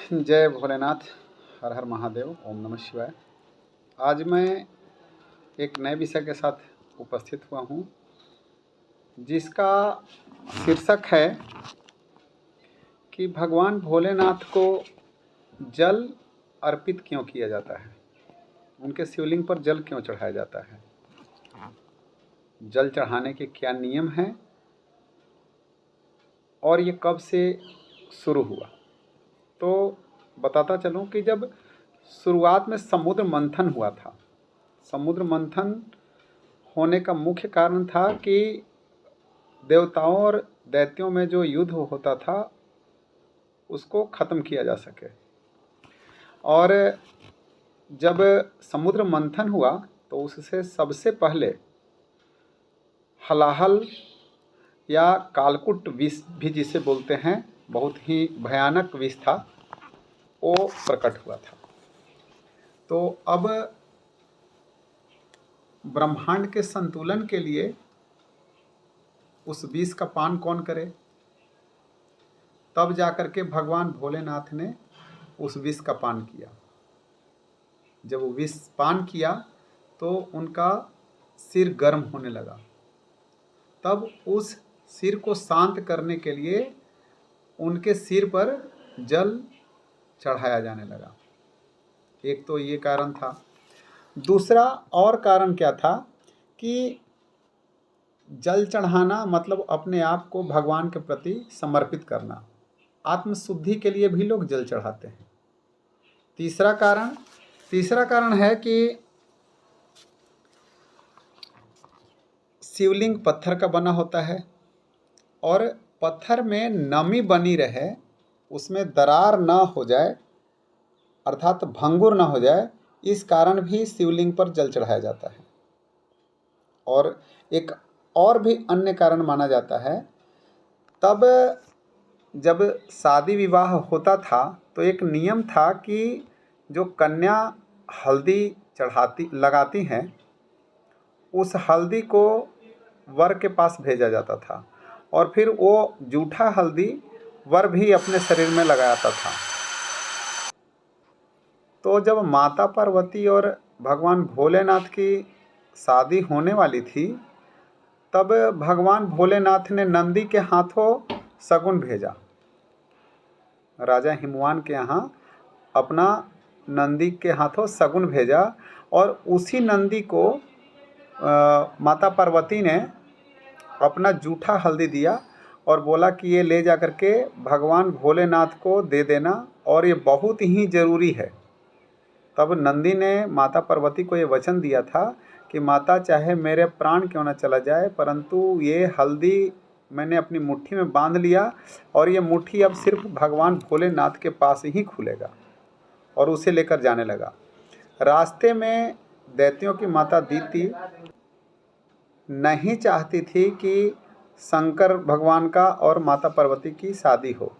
जय भोलेनाथ। हर हर महादेव। ओम नमः शिवाय। आज मैं एक नए विषय के साथ उपस्थित हुआ हूँ, जिसका शीर्षक है कि भगवान भोलेनाथ को जल अर्पित क्यों किया जाता है, उनके शिवलिंग पर जल क्यों चढ़ाया जाता है, जल चढ़ाने के क्या नियम हैं और ये कब से शुरू हुआ। तो बताता चलूं कि जब शुरुआत में समुद्र मंथन हुआ था, समुद्र मंथन होने का मुख्य कारण था कि देवताओं और दैत्यों में जो युद्ध होता था उसको ख़त्म किया जा सके। और जब समुद्र मंथन हुआ तो उससे सबसे पहले हलाहल या कालकुट विष भी जिसे बोलते हैं, बहुत ही भयानक विष था, वो प्रकट हुआ था। तो अब ब्रह्मांड के संतुलन के लिए उस विष का पान कौन करे, तब जाकर के भगवान भोलेनाथ ने उस विष का पान किया। जब वो विष पान किया तो उनका सिर गर्म होने लगा। तब उस सिर को शांत करने के लिए उनके सिर पर जल चढ़ाया जाने लगा। एक तो ये कारण था। दूसरा और कारण क्या था कि जल चढ़ाना मतलब अपने आप को भगवान के प्रति समर्पित करना। आत्मशुद्धि के लिए भी लोग जल चढ़ाते हैं। तीसरा कारण है कि शिवलिंग पत्थर का बना होता है और पत्थर में नमी बनी रहे, उसमें दरार ना हो जाए, अर्थात भंगुर ना हो जाए, इस कारण भी शिवलिंग पर जल चढ़ाया जाता है। और एक और भी अन्य कारण माना जाता है। तब जब शादी विवाह होता था तो एक नियम था कि जो कन्या हल्दी लगाती हैं, उस हल्दी को वर के पास भेजा जाता था और फिर वो जूठा हल्दी वर भी अपने शरीर में लगाता था। तो जब माता पार्वती और भगवान भोलेनाथ की शादी होने वाली थी, तब भगवान भोलेनाथ ने नंदी के हाथों शगुन भेजा। राजा हिमवान के यहाँ अपना नंदी के हाथों शगुन भेजा और उसी नंदी को माता पार्वती ने अपना जूठा हल्दी दिया और बोला कि ये ले जा कर के भगवान भोलेनाथ को दे देना और ये बहुत ही ज़रूरी है। तब नंदी ने माता पार्वती को ये वचन दिया था कि माता, चाहे मेरे प्राण क्यों न चला जाए, परंतु ये हल्दी मैंने अपनी मुट्ठी में बांध लिया और ये मुट्ठी अब सिर्फ भगवान भोलेनाथ के पास ही खुलेगा। और उसे लेकर जाने लगा। रास्ते में दैत्यों की माता दीति नहीं चाहती थी कि शंकर भगवान का और माता पार्वती की शादी हो,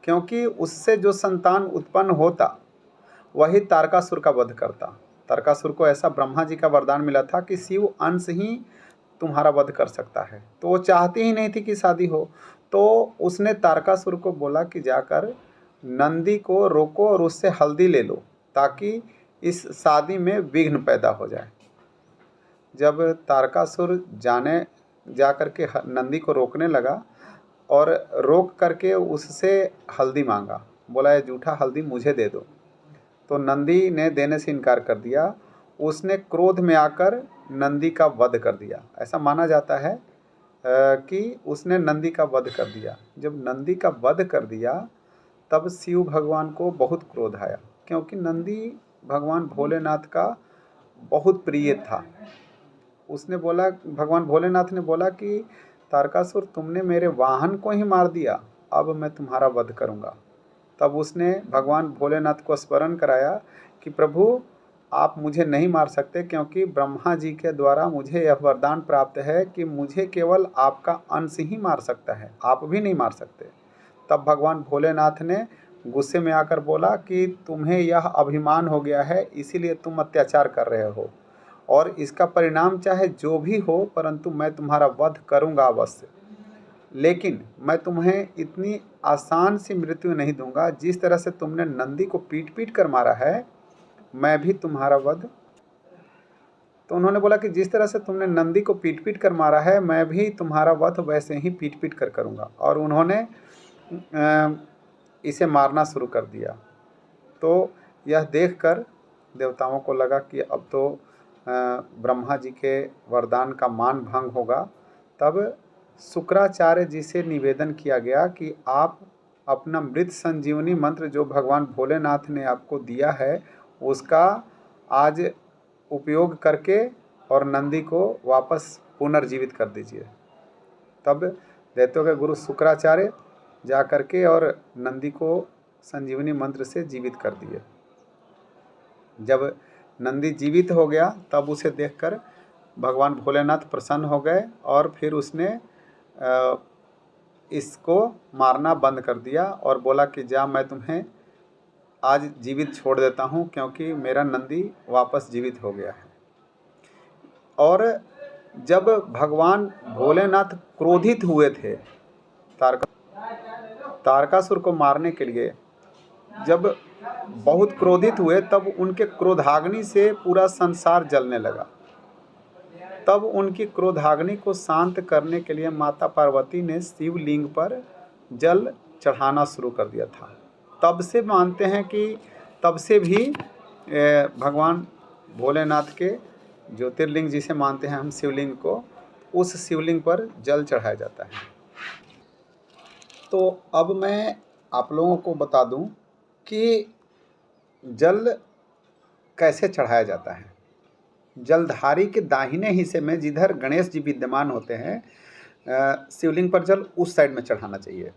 क्योंकि उससे जो संतान उत्पन्न होता वही तारकासुर का वध करता। तारकासुर को ऐसा ब्रह्मा जी का वरदान मिला था कि शिव अंश ही तुम्हारा वध कर सकता है। तो वो चाहती ही नहीं थी कि शादी हो। तो उसने तारकासुर को बोला कि जाकर नंदी को रोको और उससे हल्दी ले लो, ताकि इस शादी में विघ्न पैदा हो जाए। जब तारकासुर जा कर के नंदी को रोकने लगा और रोक करके उससे हल्दी मांगा, बोला ये जूठा हल्दी मुझे दे दो, तो नंदी ने देने से इनकार कर दिया। उसने क्रोध में आकर नंदी का वध कर दिया। ऐसा माना जाता है कि उसने नंदी का वध कर दिया। जब नंदी का वध कर दिया तब शिव भगवान को बहुत क्रोध आया, क्योंकि नंदी भगवान भोलेनाथ का बहुत प्रिय था। उसने बोला, भगवान भोलेनाथ ने बोला कि तारकासुर, तुमने मेरे वाहन को ही मार दिया, अब मैं तुम्हारा वध करूँगा। तब उसने भगवान भोलेनाथ को स्मरण कराया कि प्रभु, आप मुझे नहीं मार सकते, क्योंकि ब्रह्मा जी के द्वारा मुझे यह वरदान प्राप्त है कि मुझे केवल आपका अंश ही मार सकता है, आप भी नहीं मार सकते। तब भगवान भोलेनाथ ने गुस्से में आकर बोला कि तुम्हें यह अभिमान हो गया है, इसीलिए तुम अत्याचार कर रहे हो, और इसका परिणाम चाहे जो भी हो, परंतु मैं तुम्हारा वध करूँगा अवश्य। लेकिन मैं तुम्हें इतनी आसान सी मृत्यु नहीं दूंगा। जिस तरह से तुमने नंदी को पीट पीट कर मारा है, मैं भी तुम्हारा वध। तो उन्होंने बोला कि जिस तरह से तुमने नंदी को पीट पीट कर मारा है, मैं भी तुम्हारा वध वैसे ही पीट पीट कर करूँगा। और उन्होंने इसे मारना शुरू कर दिया। तो यह देखकर देवताओं को लगा कि अब तो ब्रह्मा जी के वरदान का मान भंग होगा। तब शुक्राचार्य जी से निवेदन किया गया कि आप अपना मृत संजीवनी मंत्र जो भगवान भोलेनाथ ने आपको दिया है, उसका आज उपयोग करके और नंदी को वापस पुनर्जीवित कर दीजिए। तब दैत्यों के गुरु शुक्राचार्य जा करके और नंदी को संजीवनी मंत्र से जीवित कर दिए। जब नंदी जीवित हो गया तब उसे देखकर भगवान भोलेनाथ प्रसन्न हो गए और फिर उसने इसको मारना बंद कर दिया और बोला कि जा, मैं तुम्हें आज जीवित छोड़ देता हूँ, क्योंकि मेरा नंदी वापस जीवित हो गया है। और जब भगवान भोलेनाथ क्रोधित हुए थे तारकासुर को मारने के लिए, जब बहुत क्रोधित हुए, तब उनके क्रोधाग्नि से पूरा संसार जलने लगा। तब उनकी क्रोधाग्नि को शांत करने के लिए माता पार्वती ने शिवलिंग पर जल चढ़ाना शुरू कर दिया था। तब से मानते हैं कि तब से भी भगवान भोलेनाथ के ज्योतिर्लिंग जिसे मानते हैं हम शिवलिंग को, उस शिवलिंग पर जल चढ़ाया जाता है। तो अब मैं आप लोगों को बता दूं कि जल कैसे चढ़ाया जाता है। जलधारी के दाहिने हिस्से में जिधर गणेश जी विद्यमान होते हैं, शिवलिंग पर जल उस साइड में चढ़ाना चाहिए।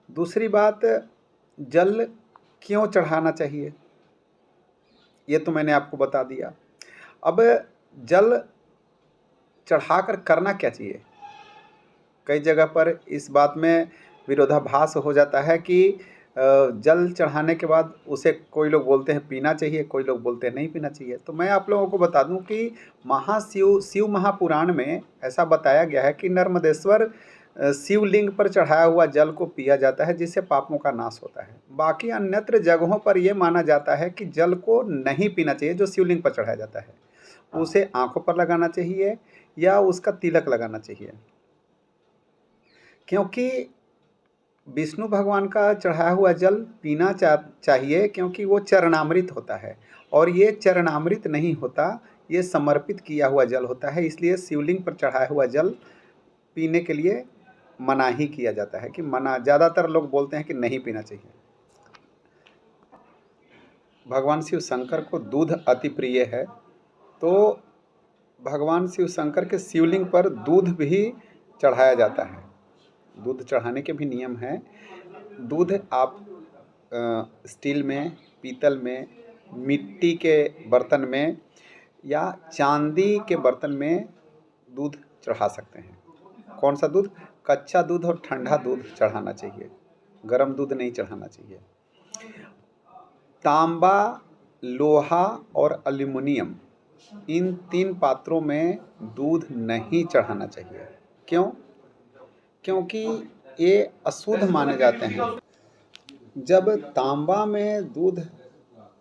दूसरी बात, जल क्यों चढ़ाना चाहिए ये तो मैंने आपको बता दिया। अब जल चढ़ाकर करना क्या चाहिए। कई जगह पर इस बात में विरोधाभास हो जाता है कि जल चढ़ाने के बाद उसे कोई लोग बोलते हैं पीना चाहिए, कोई लोग बोलते हैं नहीं पीना चाहिए। तो मैं आप लोगों को बता दूं कि शिव महापुराण में ऐसा बताया गया है कि नर्मदेश्वर शिवलिंग पर चढ़ाया हुआ जल को पिया जाता है, जिससे पापों का नाश होता है। बाकी अन्यत्र जगहों पर यह माना जाता है कि जल को नहीं पीना चाहिए जो शिवलिंग पर चढ़ाया जाता है, उसे आंखों पर लगाना चाहिए या उसका तिलक लगाना चाहिए। क्योंकि विष्णु भगवान का चढ़ाया हुआ जल पीना चाहिए, क्योंकि वो चरणामृत होता है और ये चरणामृत नहीं होता, ये समर्पित किया हुआ जल होता है। इसलिए शिवलिंग पर चढ़ाया हुआ जल पीने के लिए मना ही किया जाता है कि मना, ज़्यादातर लोग बोलते हैं कि नहीं पीना चाहिए। भगवान शिव शंकर को दूध अति प्रिय है, तो भगवान शिव शंकर के शिवलिंग पर दूध भी चढ़ाया जाता है। दूध चढ़ाने के भी नियम हैं। दूध आप स्टील में, पीतल में, मिट्टी के बर्तन में या चांदी के बर्तन में दूध चढ़ा सकते हैं। कौन सा दूध? कच्चा दूध और ठंडा दूध चढ़ाना चाहिए, गर्म दूध नहीं चढ़ाना चाहिए। तांबा, लोहा और एल्युमिनियम, इन 3 पात्रों में दूध नहीं चढ़ाना चाहिए। क्यों? क्योंकि ये अशुद्ध माने जाते हैं। जब तांबा में दूध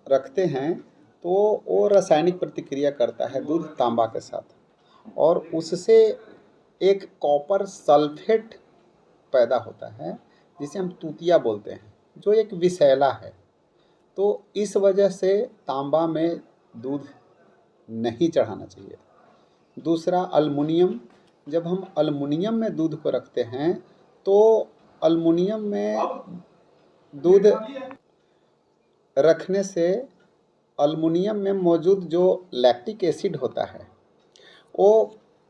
रखते हैं तो वो रासायनिक प्रतिक्रिया करता है दूध तांबा के साथ, और उससे एक कॉपर सल्फेट पैदा होता है जिसे हम तूतिया बोलते हैं, जो एक विषैला है। तो इस वजह से तांबा में दूध नहीं चढ़ाना चाहिए। दूसरा, अल्मुनियम। जब हम अल्मुनियम में दूध को रखते हैं तो अल्मुनियम में दूध रखने से अल्मुनियम में मौजूद जो लैक्टिक एसिड होता है वो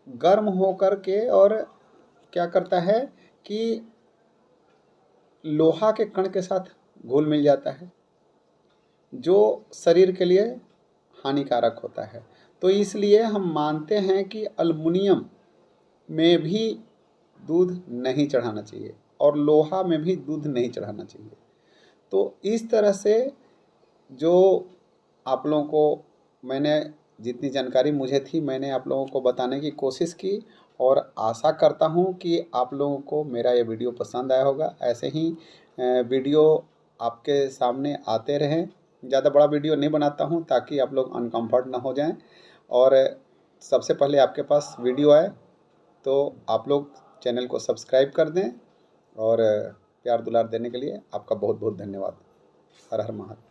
गर्म होकर के और क्या करता है कि लोहा के कण के साथ घुल मिल जाता है, जो शरीर के लिए हानिकारक होता है। तो इसलिए हम मानते हैं कि अल्मुनियम में भी दूध नहीं चढ़ाना चाहिए और लोहा में भी दूध नहीं चढ़ाना चाहिए। तो इस तरह से जो आप लोगों को मैंने जितनी जानकारी मुझे थी मैंने आप लोगों को बताने की कोशिश की, और आशा करता हूँ कि आप लोगों को मेरा ये वीडियो पसंद आया होगा। ऐसे ही वीडियो आपके सामने आते रहें। ज़्यादा बड़ा वीडियो नहीं बनाता हूँ ताकि आप लोग अनकम्फर्ट ना हो जाएं, और सबसे पहले आपके पास वीडियो आए तो आप लोग चैनल को सब्सक्राइब कर दें। और प्यार दुलार देने के लिए आपका बहुत बहुत धन्यवाद। हर हर महादेव।